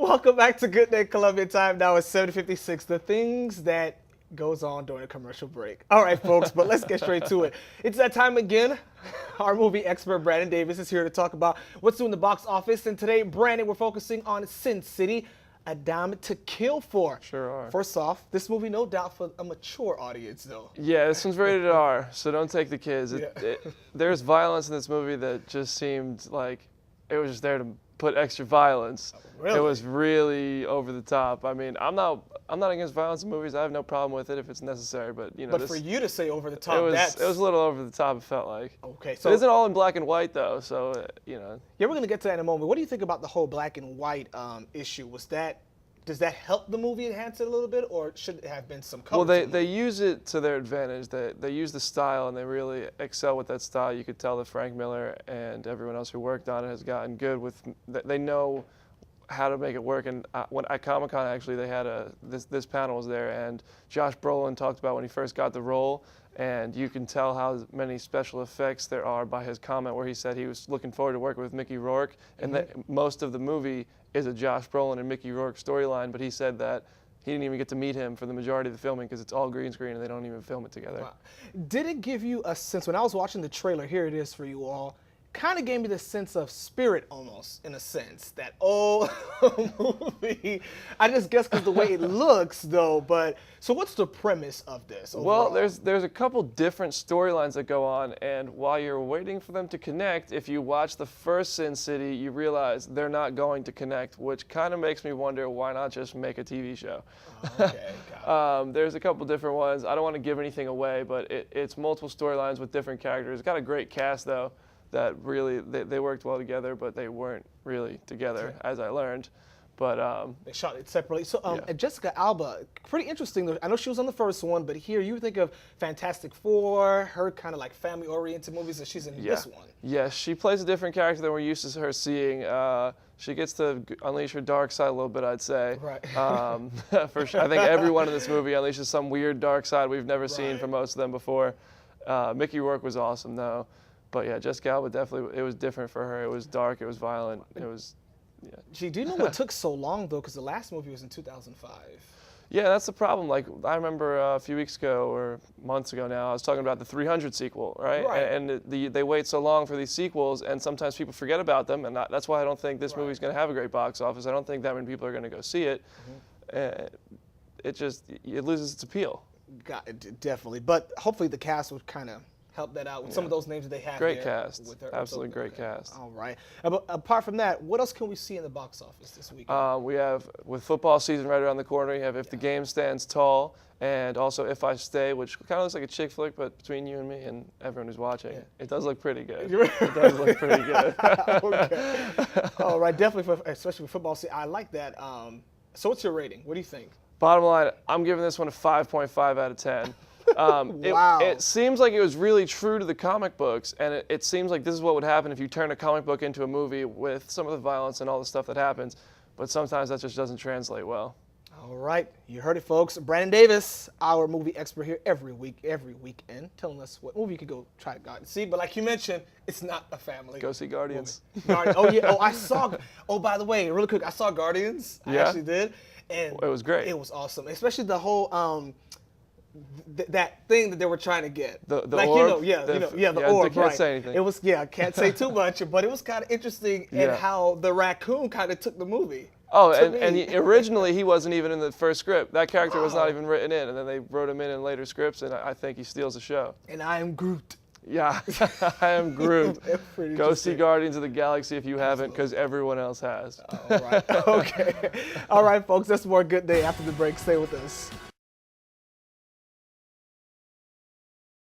Welcome back to Good Day Columbia. Time now is 7:56. The things that goes on during a commercial break. All right, folks, but let's get straight to it. It's that time again. Our movie expert, Brandon Davis, is here to talk about what's doing the box office. And today, Brandon, we're focusing on Sin City, a dime to kill for. Sure are. First off, this movie, no doubt, for a mature audience, though. Yeah, this one's rated R, so don't take the kids. There's violence in this movie that just seemed like it was just there to put extra violence. Really? It was really over the top. I mean, I'm not against violence in movies. I have no problem with it if it's necessary. But you know, But for you to say over the top, it was that's... a little over the top. It felt like. Okay, so it isn't all in black and white though. So you know. Yeah, we're gonna get to that in a moment. What do you think about the whole black and white issue? Does that help the movie enhance it a little bit, or should it have been some color? Well, they use it to their advantage. They use the style, and they really excel with that style. You could tell that Frank Miller and everyone else who worked on it has gotten good with. They know how to make it work. And when at Comic-Con, actually, they had this panel was there, and Josh Brolin talked about when he first got the role, and you can tell how many special effects there are by his comment where he said he was looking forward to working with Mickey Rourke, and that most of the movie is a Josh Brolin and Mickey Rourke storyline, but he said that he didn't even get to meet him for the majority of the filming because it's all green screen and they don't even film it together. Wow. Did it give you a sense, when I was watching the trailer, here it is for you all, kind of gave me the sense of Spirit almost, in a sense, that old movie. I just guess because the way it looks, though. But so what's the premise of this overall? Well, there's a couple different storylines that go on, and while you're waiting for them to connect, if you watch the first Sin City, you realize they're not going to connect, which kind of makes me wonder why not just make a TV show. Okay, got it. There's a couple different ones. I don't want to give anything away, but it's multiple storylines with different characters. It's got a great cast, though. That really, they worked well together, but they weren't really together, as I learned. But they shot it separately. So yeah. Jessica Alba, pretty interesting. I know she was on the first one, but here you think of Fantastic Four, her kind of like family-oriented movies, and she's in this one. Yes, she plays a different character than we're used to her seeing. She gets to unleash her dark side a little bit, I'd say. Right. For sure. I think everyone in this movie unleashes some weird dark side we've never seen from most of them before. Mickey Rourke was awesome, though. But yeah, Jessica Alba definitely, it was different for her. It was dark, it was violent, it was, yeah. Gee, do you know what took so long, though? Because the last movie was in 2005. Yeah, that's the problem. Like, I remember a few weeks ago, or months ago now, I was talking about the 300 sequel, right? And they wait so long for these sequels, and sometimes people forget about them, and that's why I don't think this movie's going to have a great box office. I don't think that many people are going to go see it. It loses its appeal. Got it, definitely. But hopefully the cast would kind of help that out with some of those names that they have. Great cast. Absolutely great cast. All right. Apart from that, what else can we see in the box office this weekend? We have, with football season right around the corner, you have If the Game Stands Tall, and also If I Stay, which kind of looks like a chick flick, but between you and me and everyone who's watching, it does look pretty good. It does look pretty good. Okay. All right, definitely, especially for football season. I like that. So what's your rating? What do you think? Bottom line, I'm giving this one a 5.5 out of 10. Wow. It seems like it was really true to the comic books, and it seems like this is what would happen if you turn a comic book into a movie with some of the violence and all the stuff that happens, but sometimes that just doesn't translate well. All right, you heard it, folks. Brandon Davis, our movie expert here every weekend, telling us what movie you could go try to see. But like you mentioned, it's not a family. Go see Guardians. Oh yeah. Oh, I saw. Oh, by the way, really quick, I saw Guardians. I actually did, and it was great. It was awesome, especially the whole that thing that they were trying to get. The like orb? The orb. I can't say anything. It was I can't say too much, but it was kind of interesting in how the raccoon kind of took the movie. Oh, and originally he wasn't even in the first script. That character was not even written in, and then they wrote him in later scripts, and I think he steals the show. And I am Groot. Yeah, I am Groot. Go see Guardians of the Galaxy if you haven't, because everyone else has. All right. Okay. All right, folks. That's more Good Day after the break. Stay with us.